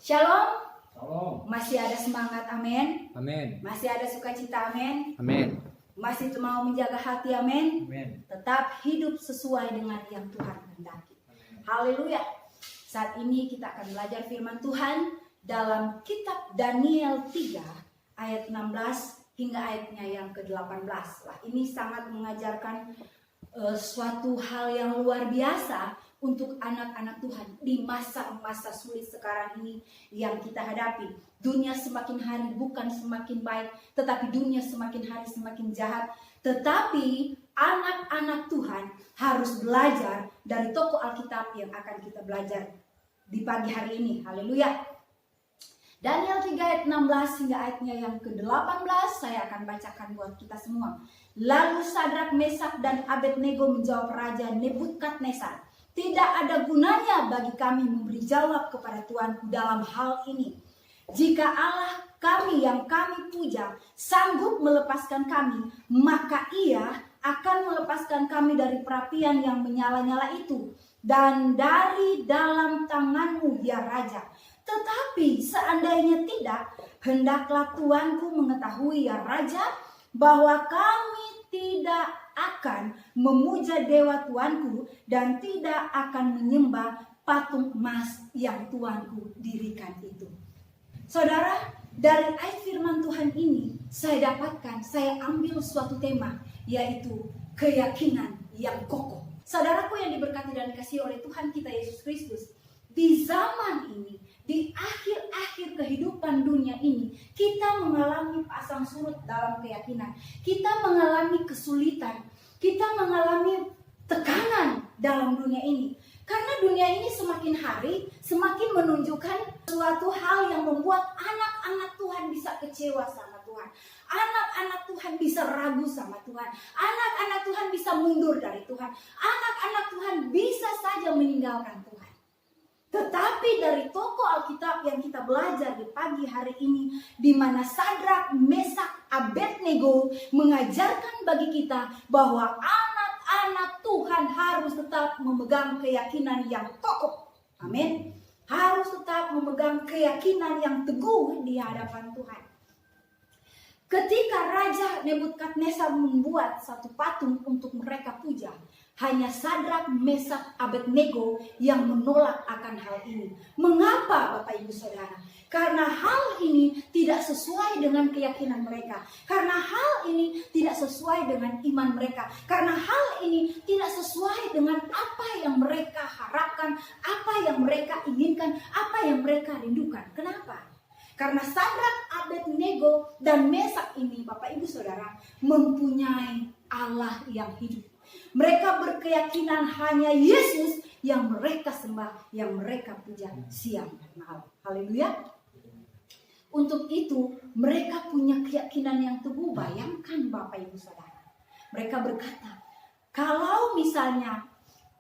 Shalom. Shalom. Masih ada semangat, amin. Amin. Masih ada sukacita, amin. Amin. Masih mau menjaga hati, amin. Amin. Tetap hidup sesuai dengan yang Tuhan kehendaki. Haleluya. Saat ini kita akan belajar firman Tuhan dalam kitab Daniel 3 ayat 16 hingga ayatnya yang ke-18. Wah, ini sangat mengajarkan suatu hal yang luar biasa untuk anak-anak Tuhan di masa-masa sulit sekarang ini yang kita hadapi. Dunia semakin hari bukan semakin baik, tetapi dunia semakin hari semakin jahat. Tetapi anak-anak Tuhan harus belajar dari tokoh Alkitab yang akan kita belajar di pagi hari ini. Haleluya. Daniel 3 ayat 16 hingga ayatnya yang ke-18 saya akan bacakan buat kita semua. Lalu Sadrak, Mesak dan Abednego menjawab Raja Nebukadnezar, "Tidak ada gunanya bagi kami memberi jawab kepada Tuanku dalam hal ini. Jika Allah kami yang kami puja sanggup melepaskan kami, maka Ia akan melepaskan kami dari perapian yang menyala-nyala itu dan dari dalam tanganmu, ya Raja. Tetapi seandainya tidak, hendaklah Tuanku mengetahui, ya Raja, bahwa kami tidak akan memuja dewa Tuanku dan tidak akan menyembah patung emas yang Tuanku dirikan itu." Saudara, dari ayat firman Tuhan ini saya ambil suatu tema, yaitu keyakinan yang kokoh. Saudaraku yang diberkati dan dikasihi oleh Tuhan kita Yesus Kristus, di zaman ini, di akhir-akhir kehidupan dunia ini, kita mengalami pasang surut dalam keyakinan. Kita mengalami kesulitan, kita mengalami tekanan dalam dunia ini. Karena dunia ini semakin hari semakin menunjukkan suatu hal yang membuat anak-anak Tuhan bisa kecewa sama Tuhan. Anak-anak Tuhan bisa ragu sama Tuhan. Anak-anak Tuhan bisa mundur dari Tuhan. Anak-anak Tuhan bisa saja meninggalkan Tuhan. Tetapi dari tokoh Alkitab yang kita belajar di pagi hari ini, di mana Sadrak, Mesak, Abednego mengajarkan bagi kita bahwa anak-anak Tuhan harus tetap memegang keyakinan yang kokoh. Amin. Harus tetap memegang keyakinan yang teguh di hadapan Tuhan. Ketika Raja Nebukadnezar membuat satu patung untuk mereka puja, hanya Sadrak, Mesak, Abednego yang menolak akan hal ini. Mengapa, Bapak Ibu Saudara? Karena hal ini tidak sesuai dengan keyakinan mereka. Karena hal ini tidak sesuai dengan iman mereka. Karena hal ini tidak sesuai dengan apa yang mereka harapkan, apa yang mereka inginkan, apa yang mereka rindukan. Kenapa? Karena Sadrak, Abednego, dan Mesak ini, Bapak Ibu Saudara, mempunyai Allah yang hidup. Mereka berkeyakinan hanya Yesus yang mereka sembah, yang mereka puja siang dan malam. Haleluya. Untuk itu mereka punya keyakinan yang teguh. Bayangkan Bapak Ibu Saudara. Mereka berkata, kalau misalnya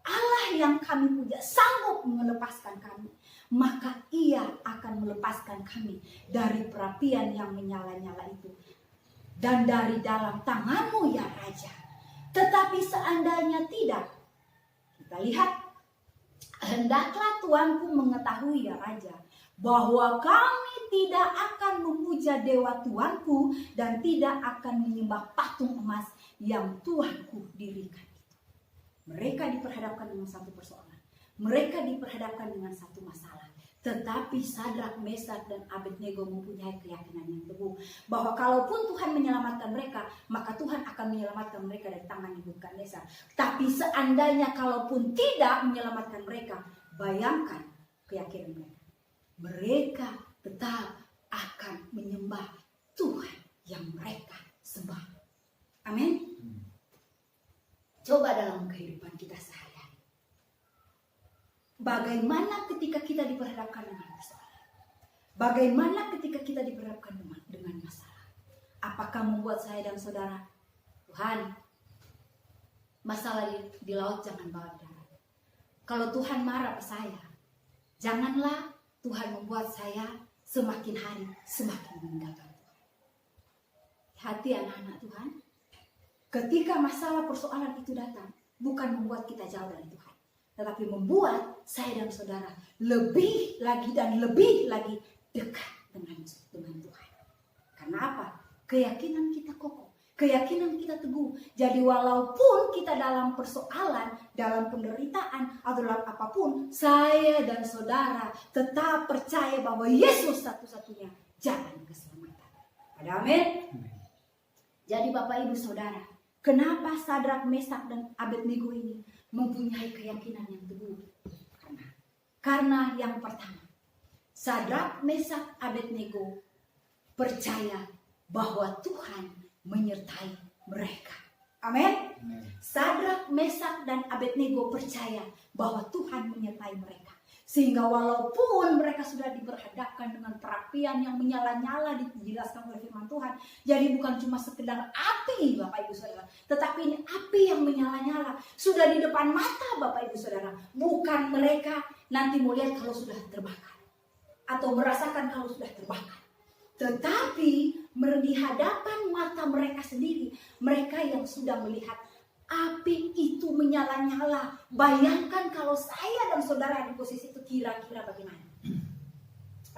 Allah yang kami puja sanggup melepaskan kami, maka Ia akan melepaskan kami dari perapian yang menyala-nyala itu dan dari dalam tanganmu, ya Raja. Tetapi seandainya tidak, kita lihat, hendaklah Tuanku mengetahui, ya Raja, bahwa kami tidak akan memuja dewa Tuanku dan tidak akan menyembah patung emas yang Tuanku dirikan. Mereka diperhadapkan dengan satu persoalan. Mereka diperhadapkan dengan satu masalah. Tetapi Sadrak, Mesak, dan Abednego mempunyai keyakinan yang teguh bahwa kalaupun Tuhan menyelamatkan mereka, maka Tuhan akan menyelamatkan mereka dari tangan Nebukadnezar. Tapi seandainya kalaupun tidak menyelamatkan mereka, bayangkan keyakinan mereka. Mereka tetap akan menyembah Tuhan yang mereka sembah. Amin. Coba dalam kehidupan kita sehari-hari. Bagaimana ketika kita diperhadapkan dengan masalah? Bagaimana ketika kita diperhadapkan dengan masalah? Apakah membuat saya dan saudara, Tuhan, masalah di laut jangan bawa darat. Kalau Tuhan marah ke saya, janganlah Tuhan membuat saya semakin hari semakin meninggalkan Tuhan. Hati anak-anak Tuhan, ketika masalah persoalan itu datang, bukan membuat kita jauh dari Tuhan. tetapi membuat saya dan saudara lebih lagi dan lebih lagi dekat dengan Tuhan. Karena apa? Keyakinan kita kokoh, keyakinan kita teguh. Jadi walaupun kita dalam persoalan, dalam penderitaan atau dalam apapun, saya dan saudara tetap percaya bahwa Yesus satu-satunya jalan keselamatan. Ada amin? Jadi Bapak Ibu Saudara, kenapa Sadrak, Mesak dan Abednego ini mempunyai keyakinan yang teguh? Karena yang pertama, Sadrak, Mesak, Abednego percaya bahwa Tuhan menyertai mereka. Amin. Sadrak, Mesak dan Abednego percaya bahwa Tuhan menyertai mereka. Sehingga walaupun mereka sudah diberhadapkan dengan perapian yang menyala-nyala, dijelaskan oleh firman Tuhan. Jadi bukan cuma sekedar api Bapak Ibu Saudara, tetapi ini api yang menyala-nyala. Sudah di depan mata Bapak Ibu Saudara. Bukan mereka nanti mau lihat kalau sudah terbakar, atau merasakan kalau sudah terbakar. Tetapi di hadapan mata mereka sendiri, mereka yang sudah melihat api itu menyala-nyala. Bayangkan kalau saya dan saudara di posisi itu, kira-kira bagaimana?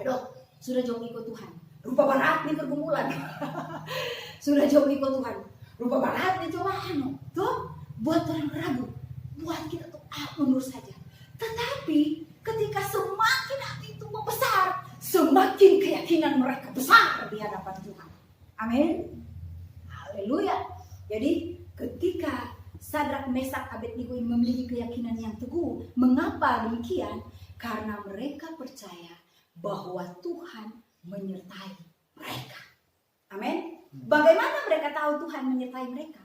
Aduh, sudah jauh ikut Tuhan. Rupa berat nih pergumulan. Sudah jauh ikut Tuhan. Rupa berat nih cobaan. Tuh, buat orang ragu. Buat kita tuh mundur saja. Tetapi ketika semakin api itu membesar, semakin keyakinan mereka besar di hadapan Tuhan. Amin. Haleluya. Jadi ketika Sadrak, Mesak, Abednego ini memiliki keyakinan yang teguh. Mengapa demikian? Karena mereka percaya bahwa Tuhan menyertai mereka. Amin. Bagaimana mereka tahu Tuhan menyertai mereka?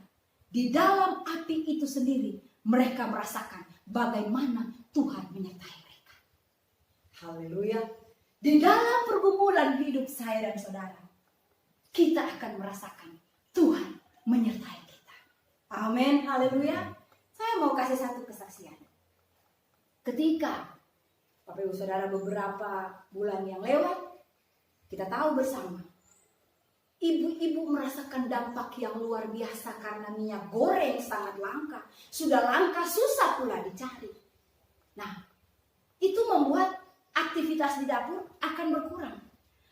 Di dalam api itu sendiri mereka merasakan bagaimana Tuhan menyertai mereka. Haleluya. Di dalam pergumulan hidup saya dan saudara, kita akan merasakan Tuhan menyertai kita. Amin, haleluya. Saya mau kasih satu kesaksian. Ketika Bapak Ibu Saudara beberapa bulan yang lewat, kita tahu bersama, ibu-ibu merasakan dampak yang luar biasa karena minyak goreng sangat langka. Sudah langka, susah pula dicari. Nah, itu membuat aktivitas di dapur akan berkurang.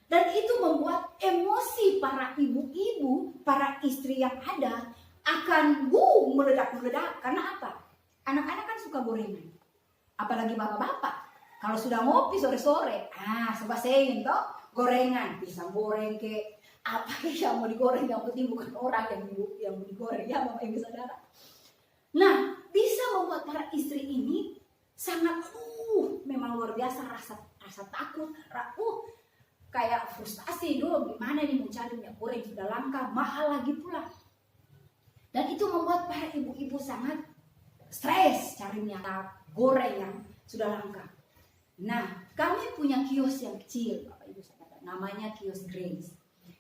Dan itu membuat emosi para ibu-ibu, para istri yang ada akan meledak-meledak. Karena apa? Anak-anak kan suka gorengan. Apalagi bapak-bapak. Kalau sudah ngopi sore-sore, sebasein toh gorengan, pisang goreng ke apa yang mau digoreng, yang penting bukan orang yang mau digoreng, ya Bapak Ibu Saudara. Nah, bisa membuat para istri ini sangat memang luar biasa rasa takut, kayak frustasi dulu, gimana nih mau cari minyak goreng sudah langka, mahal lagi pula. Dan itu membuat para ibu-ibu sangat stres cari minyak goreng yang sudah langka. Nah, kami punya kios yang kecil, Bapak Ibu Saudara, namanya kios Grace.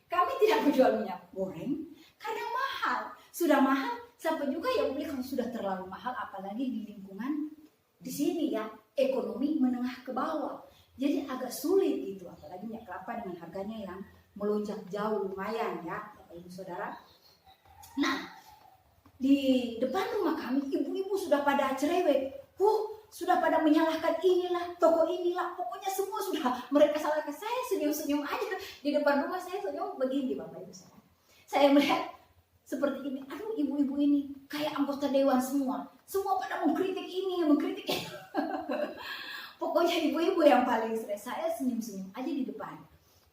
Kami tidak menjual minyak goreng karena mahal. Sudah mahal, sampai juga yang beli kalau sudah terlalu mahal, apalagi di lingkungan di sini ya, ekonomi menengah ke bawah. Jadi agak sulit gitu, apalagi minyak kelapa dengan harganya yang melonjak jauh lumayan ya, Bapak Ibu Saudara. Nah, di depan rumah kami ibu-ibu sudah pada cerewet, sudah pada menyalahkan inilah, toko inilah, pokoknya semua sudah mereka salahkan. Saya senyum-senyum aja di depan rumah, saya senyum begini Bapak Ibu Saudara. Saya melihat seperti ini, aduh ibu-ibu ini kayak anggota dewan semua pada mengkritik ini, mengkritik itu. Pokoknya ibu-ibu yang paling stres. Saya senyum-senyum aja di depan.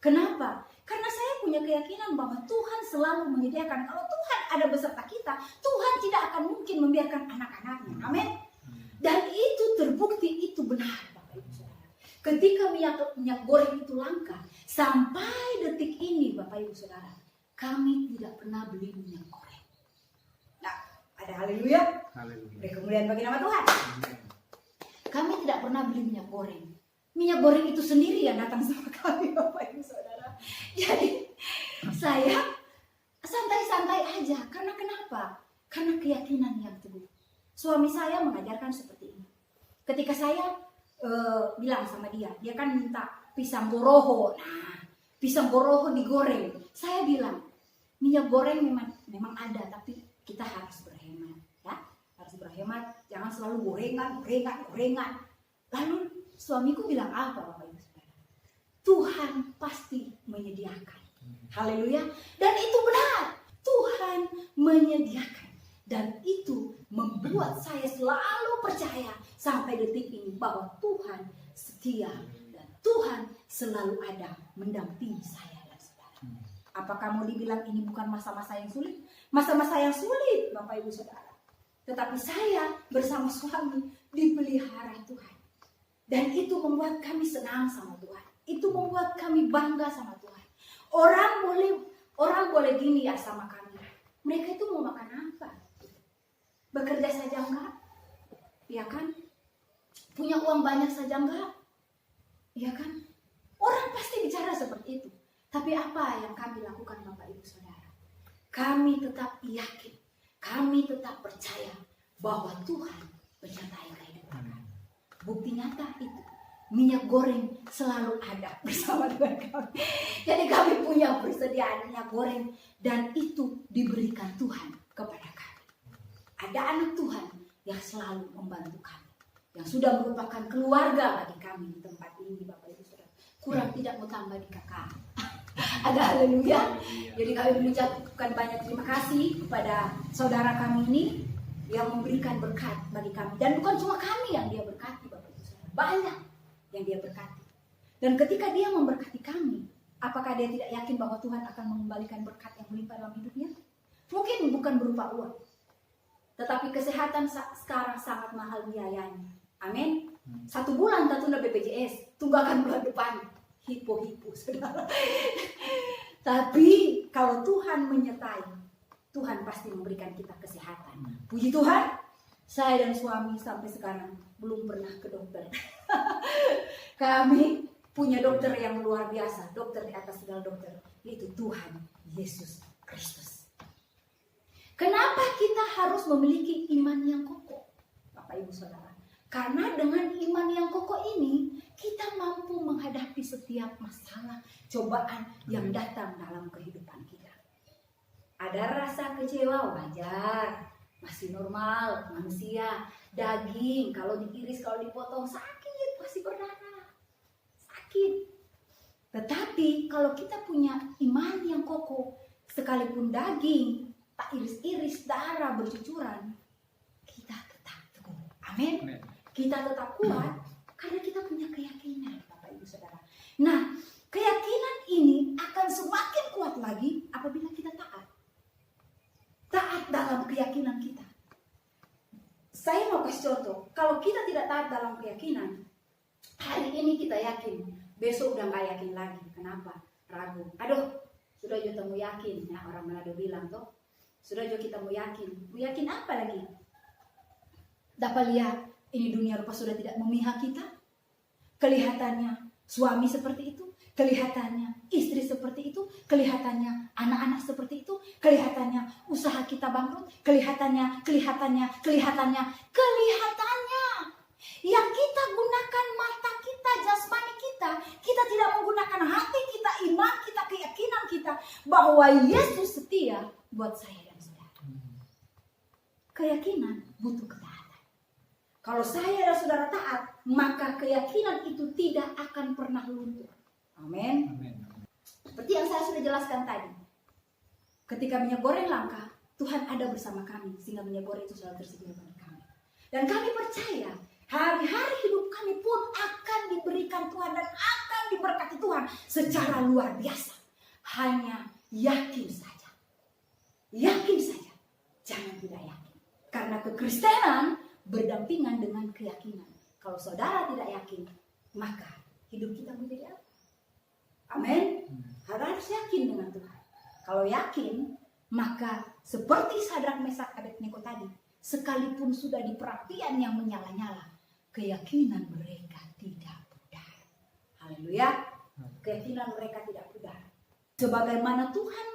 Kenapa? Karena saya punya keyakinan bahwa Tuhan selalu menyediakan. Kalau Tuhan ada beserta kita, Tuhan tidak akan mungkin membiarkan anak-anaknya. Amin. Dan itu terbukti, itu benar Bapak Ibu Saudara. Ketika minyak goreng itu langka, sampai detik ini Bapak Ibu Saudara, kami tidak pernah beli minyak goreng. Nah, ada haleluya. Beri kemuliaan bagi nama Tuhan. Kami tidak pernah beli minyak goreng. Minyak goreng itu sendiri yang datang sama kami Bapak Ibu Saudara. Jadi saya santai-santai aja. Karena kenapa? Karena keyakinan yang teguh. Suami saya mengajarkan seperti ini. Ketika saya bilang sama dia kan minta pisang goroho. Nah, pisang goroho digoreng. Saya bilang, minyak goreng memang ada, tapi kita harus berhemat, ya. Harus berhemat, Jangan selalu gorengan. Lalu suamiku bilang apa, Bapak Ibu Saudara? Tuhan pasti menyediakan. Haleluya. Dan itu benar. Tuhan menyediakan. Dan itu membuat saya selalu percaya sampai detik ini bahwa Tuhan setia dan Tuhan selalu ada mendampingi saya dan saudara. Apakah mau dibilang ini bukan masa-masa yang sulit? Masa-masa yang sulit, Bapak Ibu Saudara. Tetapi saya bersama suami dipelihara Tuhan. Dan itu membuat kami senang sama Tuhan. Itu membuat kami bangga sama Tuhan. Orang boleh gini ya sama kami. Mereka itu mau makan apa? Bekerja saja enggak? Ya kan? Punya uang banyak saja enggak? Ya kan? Orang pasti bicara seperti itu. Tapi apa yang kami lakukan, Bapak Ibu Saudara? Kami tetap yakin, kami tetap percaya bahwa Tuhan menyertai kehidupan kami. Bukti nyata itu, minyak goreng selalu ada bersama dengan kami. Jadi kami punya persediaan minyak goreng dan itu diberikan Tuhan kepada kami. Ada anak Tuhan yang selalu membantu kami, yang sudah merupakan keluarga bagi kami di tempat ini, Bapak Ibu Saudara. Kurang tidak mau tambah di kakak. Ada haleluya. Jadi kami mengucapkan banyak terima kasih kepada saudara kami ini yang memberikan berkat bagi kami. Dan bukan cuma kami yang dia berkati, Bapak Ibu Saudara. Banyak yang dia berkati. Dan ketika dia memberkati kami, apakah dia tidak yakin bahwa Tuhan akan mengembalikan berkat yang melimpah dalam hidupnya? Mungkin bukan berupa uang, tetapi kesehatan sekarang sangat mahal biayanya. Amin. 1 bulan tertunda BPJS, tunggakan bulan depan. Hipo-hipo, saudara. Tapi kalau Tuhan menyertai, Tuhan pasti memberikan kita kesehatan. Puji Tuhan, saya dan suami sampai sekarang belum pernah ke dokter. Kami punya dokter yang luar biasa, dokter di atas segala dokter, yaitu Tuhan Yesus Kristus. Kenapa kita harus memiliki iman yang kokoh, Bapak Ibu Saudara? Karena dengan iman yang kokoh ini, kita mampu menghadapi setiap masalah, cobaan yang datang dalam kehidupan kita. Ada rasa kecewa, wajar, masih normal, manusia. Daging, kalau diiris, kalau dipotong, sakit, pasti berdarah, sakit. Tetapi kalau kita punya iman yang kokoh, sekalipun daging tak iris-iris, darah bercucuran, kita tetap teguh. Amin. Kita tetap kuat karena kita punya keyakinan, Bapak Ibu Saudara. Nah, keyakinan ini akan semakin kuat lagi apabila kita taat. Taat dalam keyakinan kita. Saya mau kasih contoh, kalau kita tidak taat dalam keyakinan, hari ini kita yakin, besok udah gak yakin lagi. Kenapa? Ragu. Aduh, sudah juga mau yakin. Nah, orang Manado bilang toh, sudah juga kita mau yakin. Mau yakin apa lagi? Dapat lihat, ini dunia rupa sudah tidak memihak kita. Kelihatannya suami seperti itu, kelihatannya istri seperti itu, kelihatannya anak-anak seperti itu, kelihatannya usaha kita bangkrut, kelihatannya. Yang kita gunakan mata kita, jasmani kita tidak menggunakan hati kita, iman kita, keyakinan kita bahwa Yesus setia buat saya dan saudara. Keyakinan butuh ketaatan. Kalau saya dan saudara taat, maka keyakinan itu tidak akan pernah luntur. Amin. Seperti yang saya sudah jelaskan tadi. Ketika minyak goreng langka, Tuhan ada bersama kami. Sehingga minyak goreng itu selalu tersedia bagi kami. Dan kami percaya, hari-hari hidup kami pun akan diberikan Tuhan dan akan diberkati Tuhan secara luar biasa. Hanya yakin saja. Yakin saja. Jangan tidak yakin. Karena kekristenan berdampingan dengan keyakinan. Kalau saudara tidak yakin, maka hidup kita menjadi apa? Amin. Harus yakin dengan Tuhan. Kalau yakin, maka seperti Sadrak, Mesak, Abednego tadi, sekalipun sudah di perapian yang menyala-nyala, keyakinan mereka tidak pudar. Haleluya. Keyakinan mereka tidak pudar. Sebagaimana Tuhan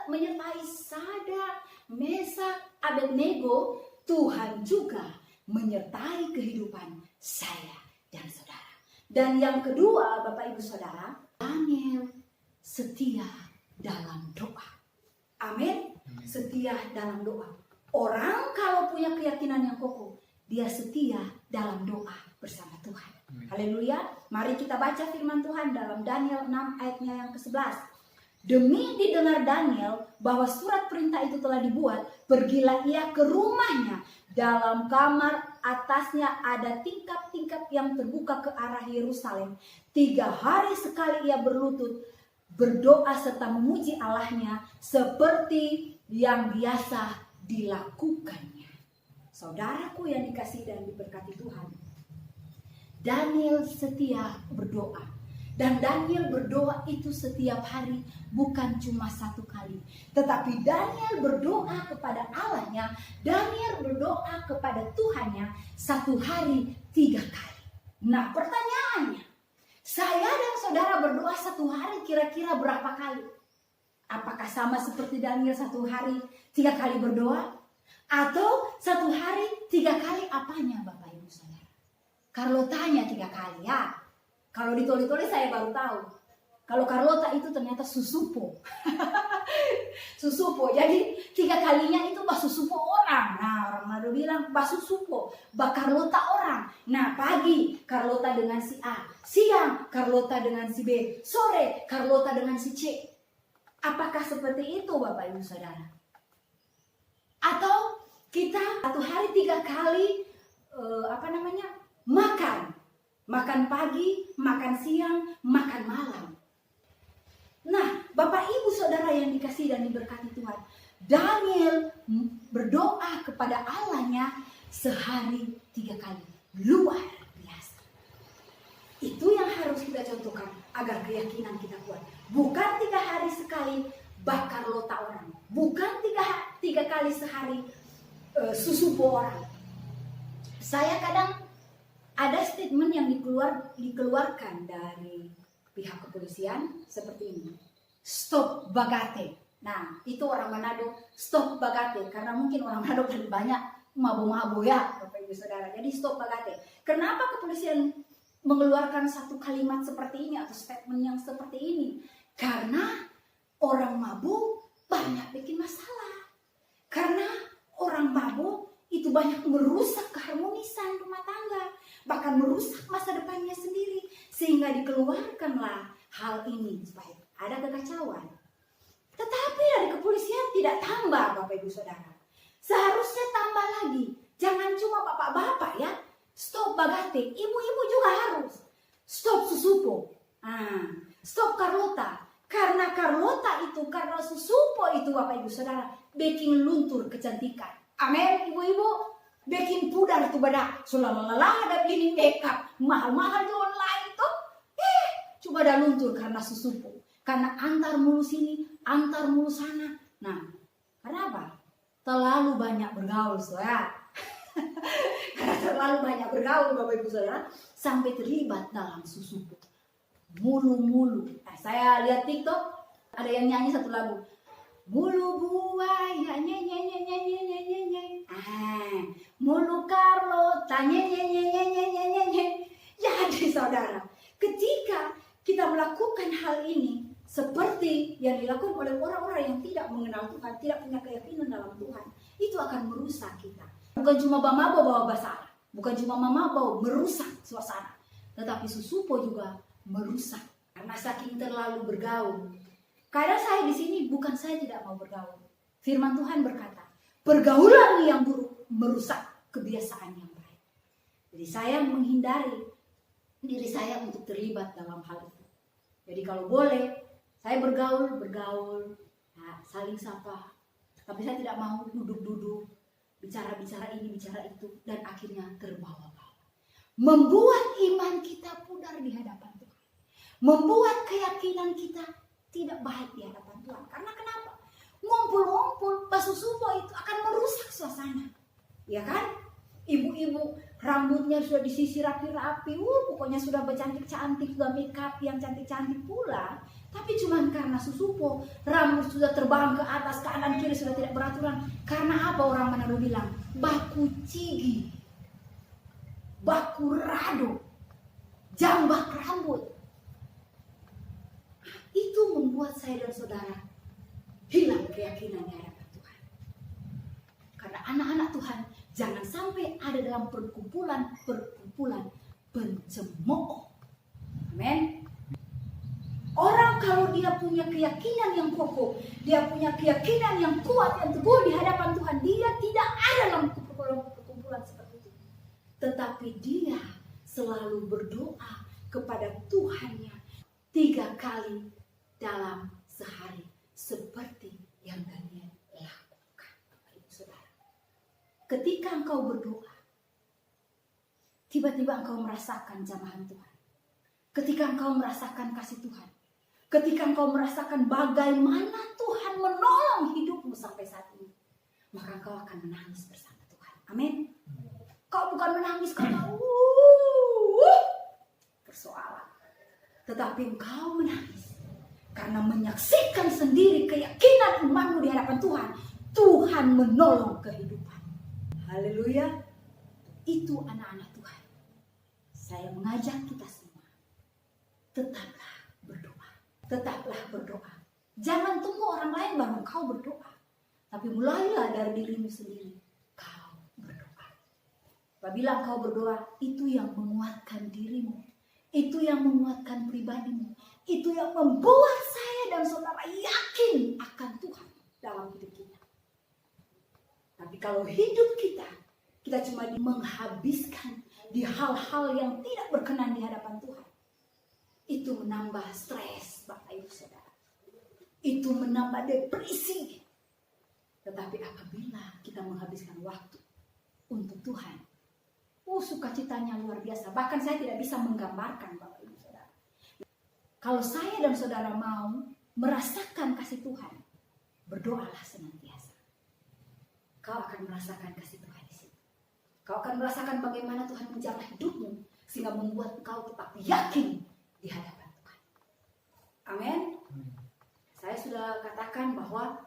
menyertai Sadrak, Mesak, Abednego, Tuhan juga menyertai kehidupan saya dan saudara. Dan yang kedua, Bapak Ibu Saudara, Daniel setia dalam doa. Amin. Setia dalam doa. Orang kalau punya keyakinan yang kokoh, dia setia dalam doa bersama Tuhan. Haleluya. Mari kita baca firman Tuhan dalam Daniel 6 ayatnya yang ke-11. Demi didengar Daniel bahwa surat perintah itu telah dibuat, pergilah ia ke rumahnya. Dalam kamar atasnya ada tingkap-tingkap yang terbuka ke arah Yerusalem. 3 hari sekali ia berlutut, berdoa serta memuji Allahnya seperti yang biasa dilakukannya. Saudaraku yang dikasihi dan diberkati Tuhan, Daniel setia berdoa. Dan Daniel berdoa itu setiap hari, bukan cuma 1 kali. Tetapi Daniel berdoa kepada Allahnya, Daniel berdoa kepada Tuhannya 1 hari 3 kali. Nah, pertanyaannya, saya dan saudara berdoa 1 hari kira-kira berapa kali? Apakah sama seperti Daniel 1 hari 3 kali berdoa? Atau 1 hari 3 kali apanya Bapak Ibu Saudara? Carlotanya 3 kali ya. Kalau ditulis-tulis saya baru tahu. Kalau Carlota itu ternyata susupo. Susupo. Jadi 3 kalinya itu basusupo orang. Nah, orang Manado bilang basusupo, Carlota orang. Nah, pagi Carlota dengan si A, siang Carlota dengan si B, sore Carlota dengan si C. Apakah seperti itu Bapak Ibu Saudara? Atau kita 1 hari 3 kali makan pagi, makan siang, makan malam. Nah, Bapak Ibu Saudara yang dikasihi dan diberkati Tuhan, Daniel berdoa kepada Allahnya sehari 3 kali. Luar biasa. Itu yang harus kita contohkan agar keyakinan kita kuat. Bukan 3 hari sekali bakar lota orang. Bukan 3 kali sehari susupo orang. Saya kadang ada statement yang dikeluarkan dari pihak kepolisian seperti ini. Stop bagate. Nah, itu orang Manado, stop bagate. Karena mungkin orang Manado paling banyak mabo-mabo ya, Bapak Ibu Saudara. Jadi stop bagate. Kenapa kepolisian mengeluarkan satu kalimat seperti ini atau statement yang seperti ini? Karena orang mabuk banyak bikin masalah. Karena orang mabuk itu banyak merusak keharmonisan rumah tangga, bahkan merusak masa depannya sendiri, sehingga dikeluarkanlah hal ini supaya ada kekacauan. Tetapi dari kepolisian tidak tambah Bapak Ibu Saudara. Seharusnya tambah lagi. Jangan cuma bapak-bapak ya. Stop bagate. Ibu-ibu juga harus. Stop susupo. Stop Carlota. Karena Carlota itu, karena susupo itu Bapak Ibu Saudara, bikin luntur kecantikan. Amin, ibu-ibu. Bikin pudar itu badak. Sulalalah ada ini makeup. Mahal-mahal di online tuh. Coba dah luntur karena susupo. Karena antar mulu sini, antar mulu sana. Nah, karena apa? Terlalu banyak bergaul, saudara. Karena terlalu banyak bergaul, Bapak Ibu Saudara, sampai terlibat dalam susupo. Mulu-mulu. Nah, saya lihat TikTok, ada yang nyanyi satu lagu. Mulu buaya nye. Mulu Carlota nye. Jadi saudara, ketika kita melakukan hal ini seperti yang dilakukan oleh orang-orang yang tidak mengenal Tuhan, tidak punya keyakinan dalam Tuhan, itu akan merusak kita. Bukan cuma mabau bawa basah, bukan cuma mabau merusak suasana, tetapi susupo juga merusak karena saking terlalu bergaul. Kadang saya di sini bukan saya tidak mau bergaul. Firman Tuhan berkata, pergaulan yang buruk merusak kebiasaan yang baik. Jadi saya menghindari diri saya untuk terlibat dalam hal itu. Jadi kalau boleh, saya bergaul, nah, saling sapa. Tapi saya tidak mau duduk-duduk, bicara-bicara ini, bicara itu, dan akhirnya terbawa-bawa. Membuat iman kita pudar di hadapan Tuhan. Membuat keyakinan kita tidak baik di hadapan Tuhan. Karena kenapa? Ngumpul-ngumpul, basusupo itu akan merusak suasana. Ya kan? Ibu-ibu rambutnya sudah disisir rapi-rapi, pokoknya sudah bercantik-cantik, sudah make up yang cantik-cantik pula. Tapi cuma karena susupo, rambut sudah terbang ke atas, kanan kiri sudah tidak beraturan. Karena apa orang Manado bilang? Baku cigi, baku rado, jambak rambut. Itu membuat saya dan saudara hilang keyakinan di hadapan Tuhan. Karena anak-anak Tuhan Jangan sampai ada dalam perkumpulan pencemooh. Amin. Orang kalau dia punya keyakinan yang kokoh, dia punya keyakinan yang kuat, yang teguh di hadapan Tuhan, dia tidak ada dalam perkumpulan seperti itu. Tetapi dia selalu berdoa kepada Tuhannya 3 kali dalam sehari, seperti yang Daniel lakukan. Saudara, ketika engkau berdoa, tiba-tiba engkau merasakan jamahan Tuhan. Ketika engkau merasakan kasih Tuhan, ketika engkau merasakan bagaimana Tuhan menolong hidupmu sampai saat ini, maka engkau akan menangis bersama Tuhan. Amin. Kau bukan menangis karena persoalan, tetapi engkau menangis karena menyaksikan sendiri keyakinan imanmu di hadapan Tuhan. Tuhan menolong kehidupan. Haleluya. Itu anak-anak Tuhan. Saya mengajak kita semua, tetaplah berdoa. Tetaplah berdoa. Jangan tunggu orang lain baru kau berdoa. Tapi mulailah dari dirimu sendiri. Kau berdoa. Apabila kau berdoa, itu yang menguatkan dirimu. Itu yang menguatkan pribadimu. Itu yang membuat saya dan saudara yakin akan Tuhan dalam hidup kita. Tapi kalau hidup kita cuma menghabiskan di hal-hal yang tidak berkenan di hadapan Tuhan, itu menambah stres, Bapak Ibu Saudara. Itu menambah depresi. Tetapi apabila kita menghabiskan waktu untuk Tuhan, sukacitanya luar biasa. Bahkan saya tidak bisa menggambarkan, Bapak Ibu Saudara. Kalau saya dan saudara mau merasakan kasih Tuhan, berdoalah senantiasa. Kau akan merasakan kasih Tuhan di situ. Kau akan merasakan bagaimana Tuhan menjamah hidupmu, sehingga membuat kau tetap yakin di hadapan Tuhan. Amin. Saya sudah katakan bahwa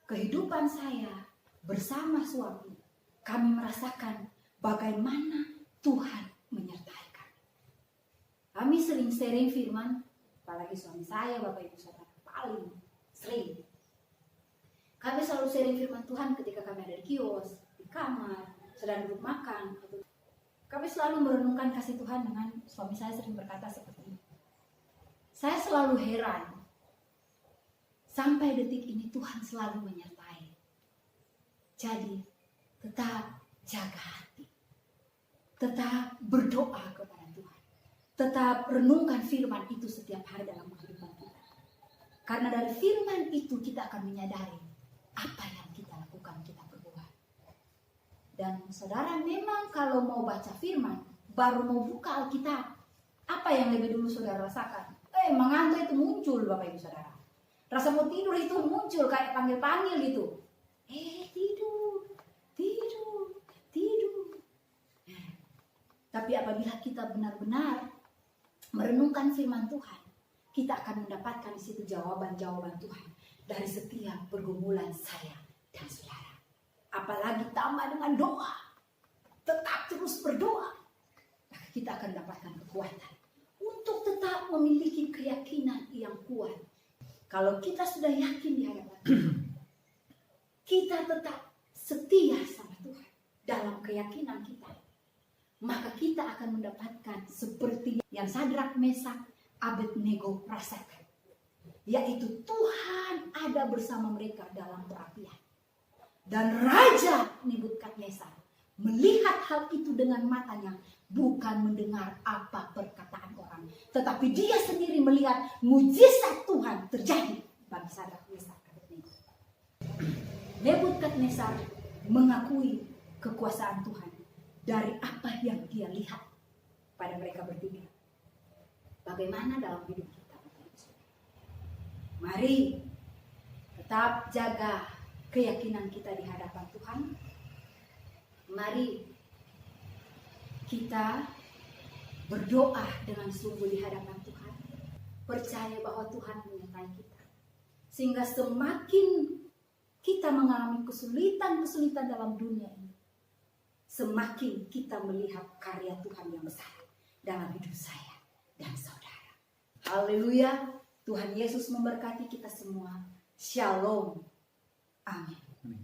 kehidupan saya bersama suami, kami merasakan bagaimana Tuhan menyertai kami. Kami sering sharing firman, apalagi suami saya, Bapak Ibu Saudara, paling sering. Kami selalu sharing firman Tuhan ketika kami ada di kios, di kamar, sedang duduk makan. Kami selalu merenungkan kasih Tuhan dengan suami saya sering berkata seperti ini. Saya selalu heran, sampai detik ini Tuhan selalu menyertai. Jadi tetap jaga hati. Tetap berdoa kepada Tuhan. Tetap renungkan firman itu setiap hari dalam kehidupan kita. Karena dari firman itu kita akan menyadari apa yang kita lakukan, kita berbuat. Dan saudara, memang kalau mau baca firman, baru mau buka Alkitab, apa yang lebih dulu saudara rasakan? Mengantuk itu muncul, Bapak Ibu Saudara. Rasa mau tidur itu muncul, kayak panggil-panggil gitu. Tidur. Tapi apabila kita benar-benar merenungkan firman Tuhan, kita akan mendapatkan di situ jawaban-jawaban Tuhan dari setiap pergumulan saya dan saudara. Apalagi tambah dengan doa, tetap terus berdoa, maka kita akan dapatkan kekuatan untuk tetap memiliki keyakinan yang kuat. Kalau kita sudah yakin di hadapan Tuhan, kita tetap setia sama Tuhan dalam keyakinan kita, maka kita akan mendapatkan seperti yang Sadrak, Mesak, Abednego rasakan, yaitu Tuhan ada bersama mereka dalam perapian. Dan Raja Nebukadnezar melihat hal itu dengan matanya, bukan mendengar apa perkataan orang, tetapi dia sendiri melihat mujizat Tuhan terjadi bagi Sadrak, Mesak, Abednego. Nebukadnezar mengakui kekuasaan Tuhan dari apa yang dia lihat pada mereka bertiga. Bagaimana dalam hidup kita? Mari tetap jaga keyakinan kita di hadapan Tuhan. Mari kita berdoa dengan sungguh di hadapan Tuhan. Percaya bahwa Tuhan menyertai kita. Sehingga semakin kita mengalami kesulitan-kesulitan dalam dunia ini, semakin kita melihat karya Tuhan yang besar dalam hidup saya dan saudara. Haleluya. Tuhan Yesus memberkati kita semua. Shalom. Amin.